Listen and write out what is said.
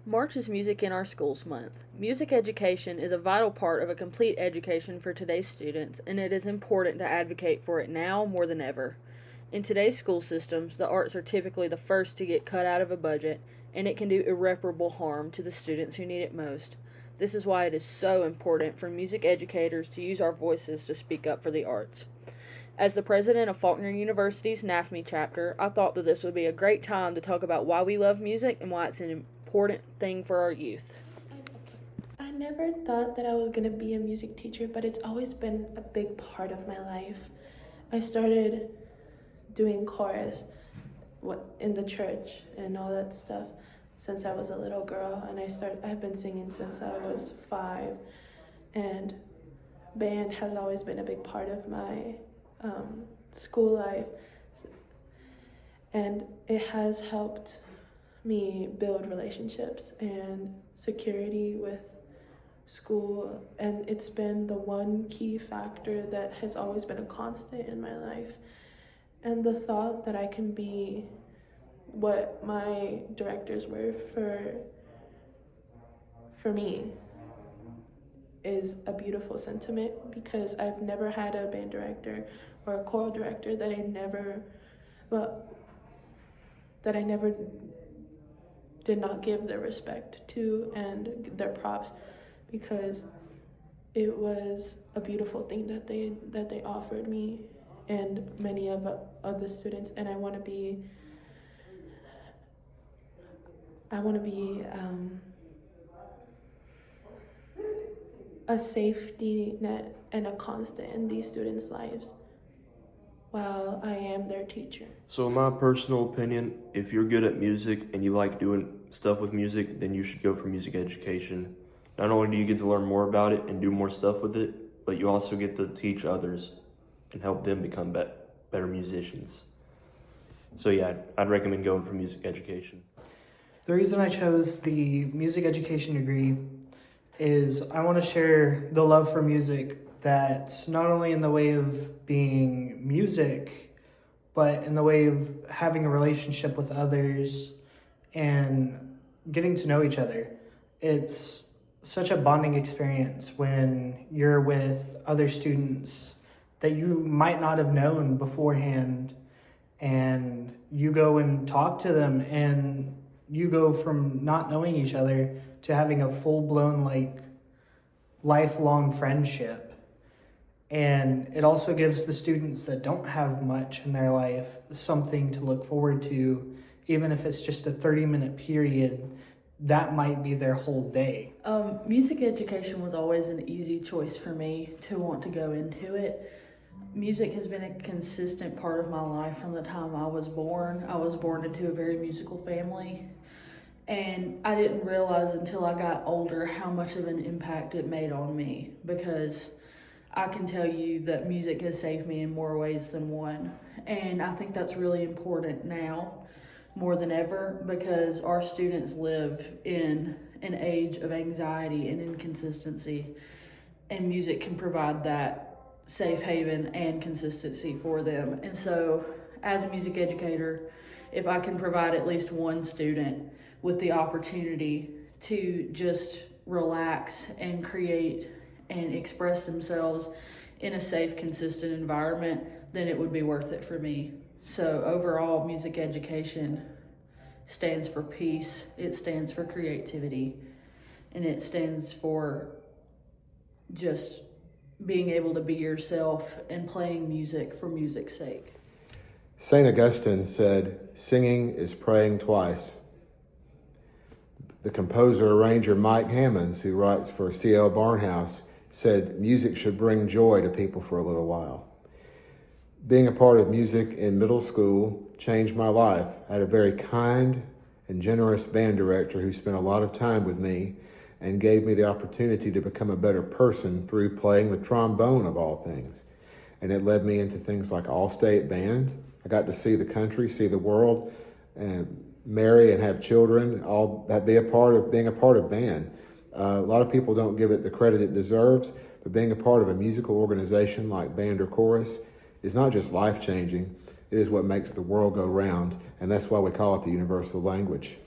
March is Music in Our Schools Month. Music education is a vital part of a complete education for today's students, and it is important to advocate for it now more than ever. In today's school systems, the arts are typically the first to get cut out of a budget, and it can do irreparable harm to the students who need it most. This is why it is so important for music educators to use our voices to speak up for the arts. As the president of Faulkner University's NAfME chapter, I thought that this would be a great time to talk about why we love music and why it's an important thing for our youth. I never thought that I was going to be a music teacher, but it's always been a big part of my life. I started doing chorus in the church and all that stuff since I was a little girl, and I've been singing since I was 5, and band has always been a big part of my school life, and it has helped me build relationships and security with school, and it's been the one key factor that has always been a constant in my life. And the thought that I can be what my directors were for me is a beautiful sentiment, because I've never had a band director or a choral director that I never did not give their respect to and their props, because it was a beautiful thing that they offered me and many of the students. And I want to be a safety net and a constant in these students' lives while I am their teacher. So in my personal opinion, if you're good at music and you like doing stuff with music, then you should go for music education. Not only do you get to learn more about it and do more stuff with it, but you also get to teach others and help them become better musicians. So yeah, I'd recommend going for music education. The reason I chose the music education degree is I want to share the love for music that's not only in the way of being music, but in the way of having a relationship with others and getting to know each other. It's such a bonding experience when you're with other students that you might not have known beforehand, and you go and talk to them, and you go from not knowing each other to having a full-blown lifelong friendship. And it also gives the students that don't have much in their life something to look forward to, even if it's just a 30-minute period. That might be their whole day. Music education was always an easy choice for me to want to go into it. Music has been a consistent part of my life from the time I was born. I was born into a very musical family, and I didn't realize until I got older how much of an impact it made on me, because I can tell you that music has saved me in more ways than one. And I think that's really important now more than ever, because our students live in an age of anxiety and inconsistency, and music can provide that safe haven and consistency for them. And so as a music educator, if I can provide at least one student with the opportunity to just relax and create and express themselves in a safe, consistent environment, then it would be worth it for me. So overall, music education stands for peace, it stands for creativity, and it stands for just being able to be yourself and playing music for music's sake. St. Augustine said, "Singing is praying twice." The composer-arranger Mike Hammonds, who writes for C.L. Barnhouse, said music should bring joy to people for a little while. Being a part of music in middle school changed my life. I had a very kind and generous band director who spent a lot of time with me and gave me the opportunity to become a better person through playing the trombone, of all things. And it led me into things like all-state band. I got to see the country, see the world, and marry and have children, all that being a part of band. A lot of people don't give it the credit it deserves, but being a part of a musical organization like band or chorus is not just life-changing, it is what makes the world go round, and that's why we call it the universal language.